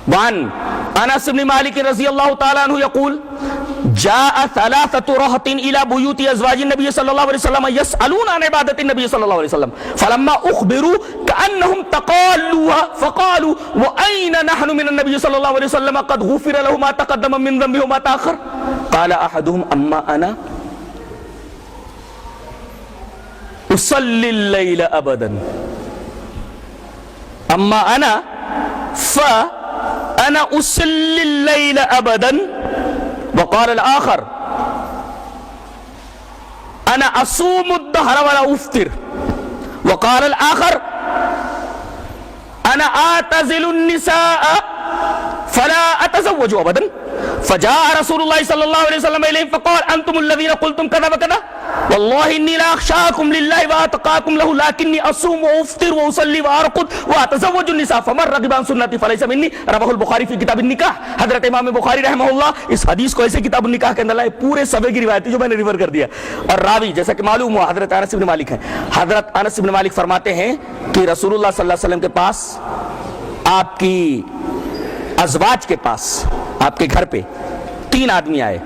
وعن انس بن مالک رضی اللہ تعالی عنہ یقول جاء ثلاثة رهط الى بيوت ازواج النبي صلى الله عليه وسلم يسألون عن عبادة النبي صلى الله عليه وسلم فلما اخبروا كأنهم تقالوها فقالوا واين نحن من النبي صلى الله عليه وسلم قد غفر له ما تقدم من ذنبه وما تأخر قال احدهم اما انا اصلي الليل ابدا اما انا فانا اصلي الليل ابدا وقال الآخر أنا أصوم الدهر ولا أفطر وقال الآخر أنا أعتزل النساء فلا أتزوج أبدا فجاء رسول الله صلى الله عليه وسلم إليهم فقال أنتم الذين قلتم كذا وكذا والله إني لا أخشاكم لله وأتقاكم له لكني أصوم وأفطر وأصلي وأرقد وأتزوج النساء فمن رغب عن سنتي فليس مني رواه البخاری فی کتاب النکاح. حضرت امام بخاری رحمہ اللہ اس حدیث کو ایسے کتاب النکاح کے اندر لائے, پورے صفحے کی روایت جو میں نے ریفر کر دیا, اور راوی جیسا کہ معلوم ہوا حضرت انس بن مالک ہیں. حضرت انس بن مالک فرماتے ہیں کہ رسول اللہ صلی اللہ علیہ وسلم کے پاس, آپ کی ازواج کے پاس, آپ کے گھر پہ 3 آدمی آئے.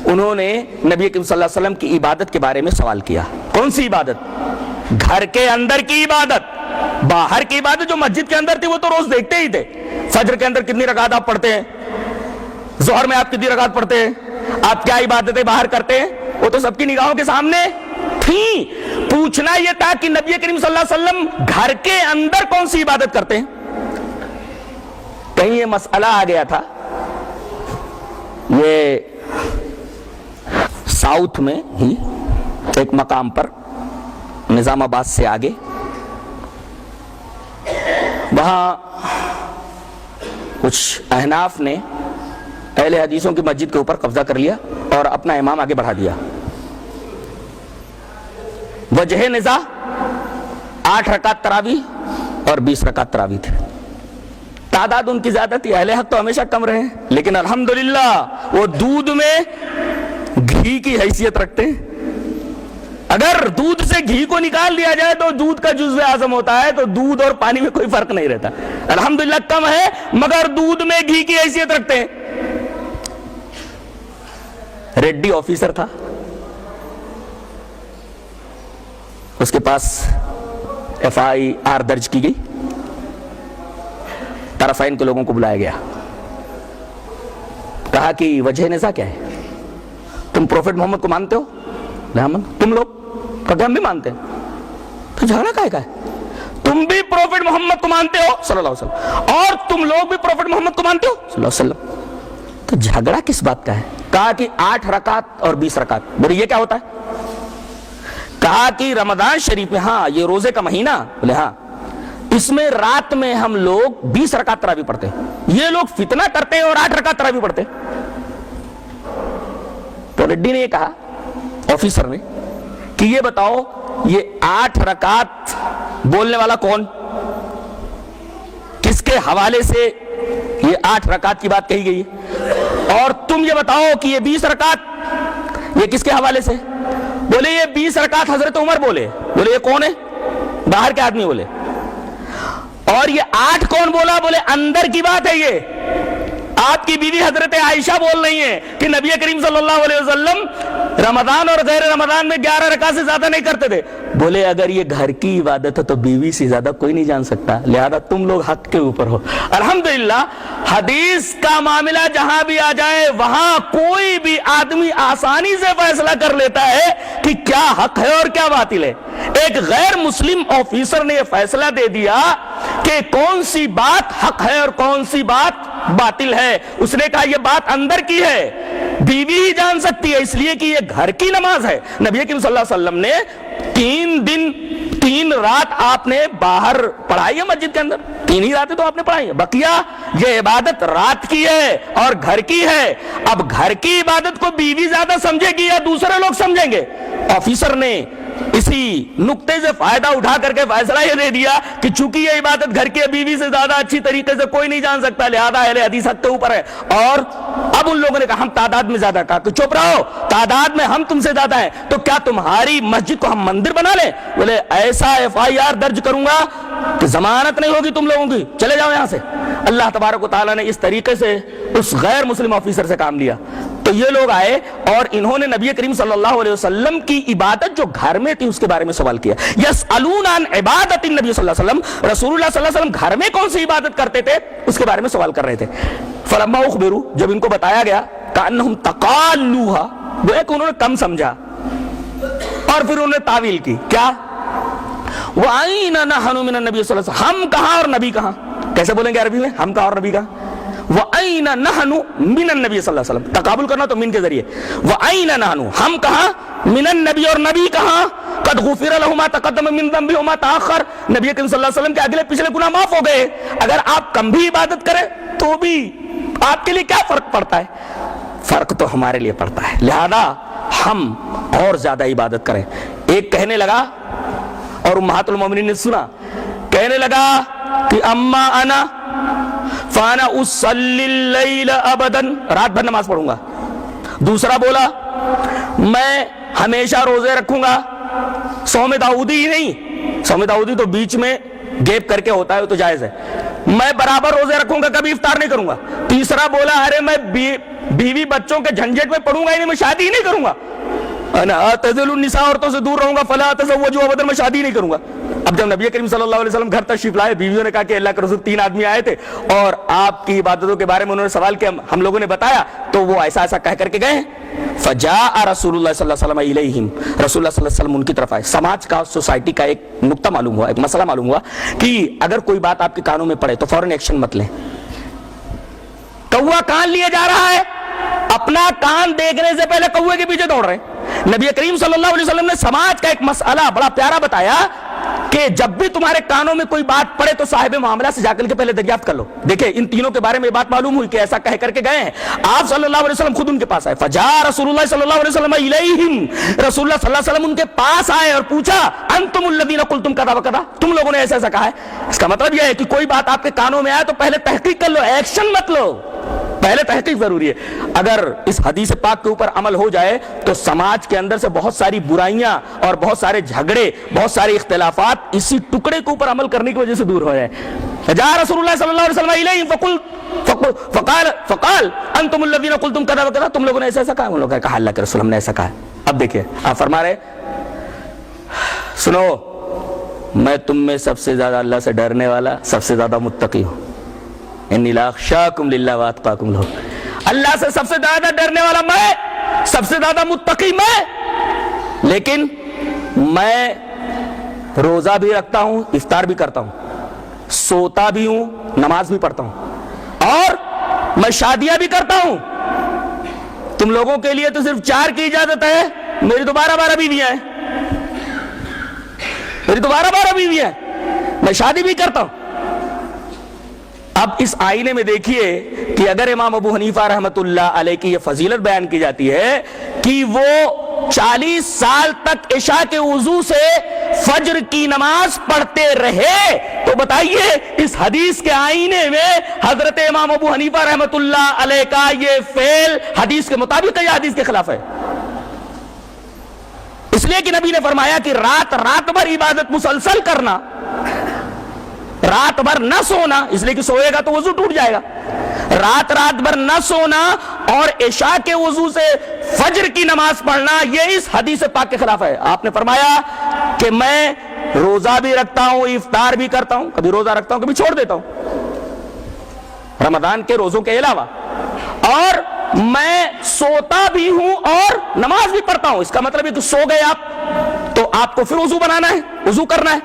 انہوں نے نبی کریم صلی اللہ علیہ وسلم کی عبادت کے بارے میں سوال کیا. کون سی عبادت؟ گھر کے اندر کی عبادت. باہر کی عبادت جو مسجد کے اندر تھی وہ تو روز دیکھتے ہی تھے. فجر کے اندر کتنی رکعت آپ پڑھتے ہیں, ظہر میں آپ کتنی رکعت پڑھتے ہیں, آپ کیا عبادتیں باہر کرتے ہیں, وہ تو سب کی نگاہوں کے سامنے تھیں. پوچھنا یہ تھا کہ نبی کریم صلی اللہ علیہ وسلم گھر کے اندر کون سی عبادت کرتے ہیں. کہیں یہ مسئلہ آ گیا تھا, یہ ساؤتھ میں ہی ایک مقام پر نظام آباد سے آگے, وہاں کچھ احناف نے اہل حدیثوں کی مسجد کے اوپر قبضہ کر لیا اور اپنا امام آگے بڑھا دیا. وجہ نزاع 8 رکعت تراویح اور 20 رکعت تراویح تھے. تعداد ان کی زیادہ تھی, اہل حق تو ہمیشہ کم رہے, لیکن الحمدللہ وہ دودھ میں گھی کی حیثیت رکھتے ہیں. اگر دودھ سے گھی کو نکال دیا جائے تو دودھ کا جزو اعظم ہوتا ہے, تو دودھ اور پانی میں کوئی فرق نہیں رہتا. الحمدللہ کم ہے مگر دودھ میں گھی کی حیثیت رکھتے ہیں. ریڈی آفیسر تھا, اس کے پاس FIR درج کی گئی, طرفین کے لوگوں کو بلایا گیا, کہا کہ وجہ نزاع کیا ہے, تم پروفیٹ محمد کو مانتے ہو؟ تم لوگ کہ ہم بھی مانتے ہیں. تو جھگڑا کائے کا ہے؟ تم بھی پروفیٹ محمد کو مانتے ہو صلی اللہ علیہ وسلم, اور تم لوگ بھی پروفیٹ محمد کو مانتے ہو صلی اللہ علیہ وسلم, تو جھگڑا کس بات کا ہے؟ کہا کہ 8 رکعت اور 20 رکعت. بولے یہ کیا ہوتا ہے؟ کہا کہ رمضان شریف میں, ہاں یہ روزے کا مہینہ, بولے ہاں, اس میں رات میں ہم لوگ 20 رکعت تراویح پڑھتے ہیں, یہ لوگ فتنہ کرتے ہیں اور 8 رکعت تراویح پڑھتے ہیں. تو ریڈی نے یہ کہا, آفیسر نے, کہ یہ بتاؤ یہ 8 رکعت بولنے والا کون, کس کے حوالے سے یہ 8 رکعت کی بات کہی گئی ہے, اور تم یہ بتاؤ کہ یہ 20 رکعت یہ کس کے حوالے سے. بولے یہ 20 رکعت حضرت عمر بولے. بولے یہ کون ہے؟ باہر کے آدمی بولے. اور یہ 8 کون بولا؟ بولے اندر کی بات ہے, یہ آپ کی بیوی حضرت عائشہ بول رہی ہیں کہ نبی کریم صلی اللہ علیہ وسلم رمضان اور غیر رمضان میں 11 رکعت سے زیادہ نہیں کرتے تھے. بولے اگر یہ گھر کی عبادت ہے تو بیوی سے زیادہ کوئی نہیں جان سکتا, لہذا تم لوگ حق کے اوپر ہو. الحمدللہ حدیث کا معاملہ جہاں بھی آ جائے وہاں کوئی بھی آدمی آسانی سے فیصلہ کر لیتا ہے کہ کیا حق ہے اور کیا باطل ہے. ایک غیر مسلم آفیسر نے یہ فیصلہ دے دیا کہ کون سی بات حق ہے اور کون سی بات باطل ہے. اس نے کہا یہ بات اندر کی ہے, بیوی ہی جان سکتی ہے, اس لیے کہ یہ گھر کی نماز ہے. نبی کریم صلی اللہ علیہ وسلم نے 3 دن 3 رات آپ نے باہر پڑھائی ہے مسجد کے اندر, 3 ہی راتیں تو آپ نے پڑھائی ہے, بقیہ یہ عبادت رات کی ہے اور گھر کی ہے. اب گھر کی عبادت کو بیوی زیادہ سمجھے گی یا دوسرے لوگ سمجھیں گے؟ آفیسر نے اسی نقطے سے فائدہ اٹھا کر کے فیصلہ یہ دے دیا کہ چونکہ یہ عبادت گھر کی بیوی سے زیادہ اچھی طریقے سے کوئی نہیں جان سکتا، لہذا اہل حدیث حق کے اوپر ہے. اور اب ان لوگوں نے کہا ہم تعداد میں زیادہ، کہا کہ چپ رہو، تعداد میں ہم تم سے زیادہ ہیں تو کیا تمہاری مسجد کو ہم مندر بنا لیں؟ بولے ایسا FIR درج کروں گا کہ ضمانت نہیں ہوگی تم لوگوں کی، چلے جاؤ یہاں سے. اللہ تبارک و تعالیٰ نے اس طریقے سے اس غیر مسلم آفیسر سے کام لیا. تو یہ لوگ آئے اور انہوں نے نبی کریم صلی اللہ علیہ وسلم کی عبادت جو گھر میں تھی اس کے بارے میں سوال کیا. یسألون عن عبادت النبی صلی اللہ علیہ وسلم، رسول اللہ صلی اللہ علیہ وسلم گھر میں کون سی عبادت کرتے تھے اس کے بارے میں سوال کر رہے تھے. فلما اخبروا، جب ان کو بتایا گیا، کأنہم تقالوها، گویا کہ انہوں نے کم سمجھا اور پھر انہوں نے تعویل کی. کیا؟ وَأَيْنَ نَحْنُ مِنَ النَّبِيِّ صلی اللہ علیہ وسلم، ہم کہاں اور نبی کہاں؟ کیسے بولیں گے عربی میں ہم کہاں اور نبی کہاں؟ وَأَيْنَ نَحْنُ مِنَ النَّبِيِّ صلی اللہ علیہ وسلم، تقابل کرنا تو من کے ذریعے. وَأَيْنَ نَحْنُ، ہم کہاں، من النبی، اور نبی کہاں. قد غفر له ما تقدم من ذنبه وما تأخر، نبی کریم صلی اللہ علیہ وسلم کے اگلے پچھلے گناہ معاف ہو گئے. اگر آپ کم بھی عبادت کریں تو بھی آپ کے لیے کیا فرق پڑتا ہے؟ فرق تو ہمارے لیے پڑتا ہے، لہذا ہم اور زیادہ عبادت کریں. ایک کہنے لگا اور امہات المومنین نے سنا، کہنے لگا کہ اما انا فانا اصلی اللیل ابدا، رات بھر نماز پڑھوں گا. دوسرا بولا میں ہمیشہ روزے رکھوں گا، صوم داؤدی ہی نہیں، صوم داؤدی تو بیچ میں گیپ کر کے ہوتا ہے تو جائز ہے، میں برابر روزے رکھوں گا، کبھی افطار نہیں کروں گا. تیسرا بولا ارے میں بیوی بچوں کے جھنجٹ میں پڑوں گا ہی نہیں، میں شادی ہی نہیں کروں گا. انا اعتزل النساء، عورتوں سے دور رہوں گا، فلا اتزوج ابدا، میں شادی نہیں کروں گا. اب جب نبی کریم صلی اللہ علیہ وسلم گھر تشریف لائے، بیویوں نے کہا کہ اللہ کے رسول 3 آدمی آئے تھے اور آپ کی عبادتوں کے بارے میں انہوں نے سوال کیا، ہم لوگوں نے بتایا تو وہ ایسا ایسا کہہ کر کے گئے. فجاء رسول اللہ صلی اللہ علیہ وسلم الیہم، رسول اللہ صلی اللہ علیہ وسلم ان کی طرف آئے. سماج کا، سوسائٹی کا ایک نقطہ معلوم ہوا، ایک مسئلہ معلوم ہوا کہ اگر کوئی بات آپ کے کانوں میں پڑے تو فوراً ایکشن مت لیں. کوا کان لیا جا رہا ہے، اپنا کان دیکھنے سے پہلے کوے کے پیچھے دوڑ رہے ہیں. نبی کریم صلی اللہ علیہ وسلم نے سماج کا ایک مسئلہ بڑا پیارا بتایا کہ جب بھی تمہارے کانوں میں کوئی بات پڑے تو صاحب معاملہ سے جا کر کے پہلے دریافت کر لو. دیکھیں ان تینوں کے بارے میں بات معلوم ہوئی کہ ایسا کہہ کر کے گئے ہیں. آپ صلی اللہ علیہ وسلم خود ان کے پاس آئے. فجاء رسول اللہ صلی اللہ علیہ وسلم الیہم، رسول اللہ صلی اللہ علیہ وسلم ان کے پاس آئے اور پوچھا انتم الذین قلتم کذا وکذا، تم لوگوں نے ایسا ایسا کہا ہے. اس کا مطلب یہ ہے کہ کوئی بات آپ کے کانوں میں آئے تو پہلے تحقیق کر لو، ایکشن مت لو، پہلے تحقیق ضروری ہے. اگر اس حدیث پاک کے اوپر عمل ہو جائے تو سماج کے اندر سے بہت ساری برائیاں اور بہت سارے جھگڑے، بہت سارے اختلافات اسی ٹکڑے کے اوپر عمل کرنے کی وجہ سے دور ہو جائے. جاء رسول اللہ صلی اللہ علیہ وسلم الیہم فقال انتم الذین قلتم کذا وکذا، تم لوگوں نے ایسا ایسا کہا. ان لوگوں نے کہا اللہ کے رسول ہم نے ایسا کہا. اب دیکھیے آپ فرما رہے سنو، میں تم میں سب سے زیادہ اللہ سے ڈرنے والا، سب سے زیادہ متقی ہوں. انی لاخشاکم للہ واتقاکم لہ، اللہ سے سب سے زیادہ ڈرنے والا میں، سب سے زیادہ متقی میں. لیکن میں روزہ بھی رکھتا ہوں، افطار بھی کرتا ہوں، سوتا بھی ہوں، نماز بھی پڑھتا ہوں، اور میں شادیاں بھی کرتا ہوں. تم لوگوں کے لیے تو صرف 4 کی اجازت ہے، میری تو 12 بیویاں ہیں، میری تو 12 بیویاں ہیں، میں شادی بھی کرتا ہوں. اب اس آئینے میں دیکھیے کہ اگر امام ابو حنیفہ رحمۃ اللہ علیہ کی یہ فضیلت بیان کی جاتی ہے کہ وہ 40 سال تک عشاء کے وضو سے فجر کی نماز پڑھتے رہے، تو بتائیے اس حدیث کے آئینے میں حضرت امام ابو حنیفہ رحمۃ اللہ علیہ کا یہ فعل حدیث کے مطابق یا حدیث کے خلاف ہے؟ اس لیے کہ نبی نے فرمایا کہ رات بھر عبادت مسلسل کرنا، رات بھر نہ سونا، اس لیے کہ سوئے گا تو وضو ٹوٹ جائے گا، رات بھر نہ سونا اور عشاء کے وضو سے فجر کی نماز پڑھنا، یہ اس حدیث پاک کے خلاف ہے. آپ نے فرمایا کہ میں روزہ بھی رکھتا ہوں، افطار بھی کرتا ہوں، کبھی روزہ رکھتا ہوں کبھی چھوڑ دیتا ہوں رمضان کے روزوں کے علاوہ، اور میں سوتا بھی ہوں اور نماز بھی پڑھتا ہوں. اس کا مطلب ہے کہ سو گئے آپ تو آپ کو پھر وضو بنانا ہے، وضو کرنا ہے،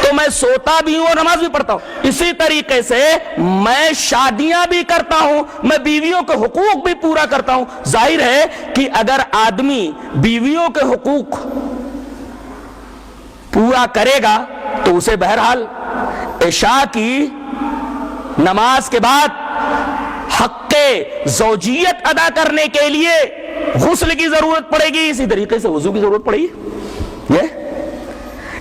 تو میں سوتا بھی ہوں اور نماز بھی پڑھتا ہوں. اسی طریقے سے میں شادیاں بھی کرتا ہوں، میں بیویوں کے حقوق بھی پورا کرتا ہوں. ظاہر ہے کہ اگر آدمی بیویوں کے حقوق پورا کرے گا تو اسے بہرحال عشاء کی نماز کے بعد حق زوجیت ادا کرنے کے لیے غسل کی ضرورت پڑے گی، اسی طریقے سے وضو کی ضرورت پڑے گی.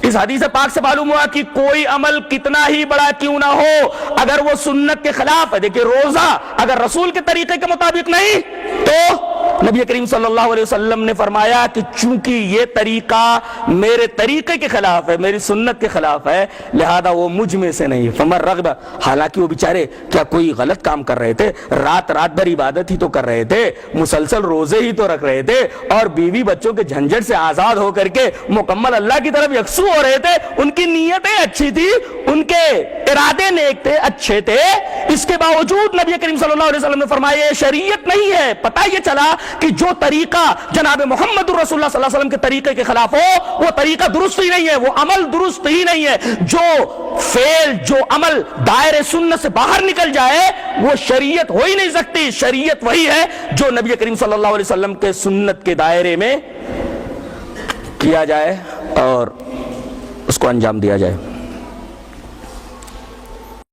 اس حدیث پاک سے معلوم ہوا کہ کوئی عمل کتنا ہی بڑا کیوں نہ ہو اگر وہ سنت کے خلاف ہے، دیکھیں روزہ اگر رسول کے طریقے کے مطابق نہیں تو نبی کریم صلی اللہ علیہ وسلم نے فرمایا کہ چونکہ یہ طریقہ میرے طریقے کے خلاف ہے، میری سنت کے خلاف ہے، لہذا وہ مجھ میں سے نہیں۔ فمن رغب، حالانکہ وہ بیچارے کیا کوئی غلط کام کر رہے تھے، رات بھر عبادت ہی تو کر رہے تھے، مسلسل روزے ہی تو رکھ رہے تھے، اور بیوی بچوں کے جھنجھٹ سے آزاد ہو کر کے مکمل اللہ کی طرف یکسو ہو رہے تھے، ان کی نیتیں اچھی تھی، ان کے ارادے نیک تھے، اچھے تھے، اس کے باوجود نبی کریم صلی اللہ علیہ وسلم نے فرمایا یہ شریعت نہیں ہے۔ پتہ یہ چلا کہ جو طریقہ جناب محمد رسول اللہ صلی اللہ علیہ وسلم کے طریقے کے خلاف ہو وہ طریقہ درست ہی نہیں ہے، وہ عمل درست ہی نہیں ہے۔ جو فعل، جو عمل دائرے سنت سے باہر نکل جائے وہ شریعت ہو ہی نہیں سکتی۔ شریعت وہی ہے جو نبی کریم صلی اللہ علیہ وسلم کے سنت کے دائرے میں کیا جائے اور اس کو انجام دیا جائے۔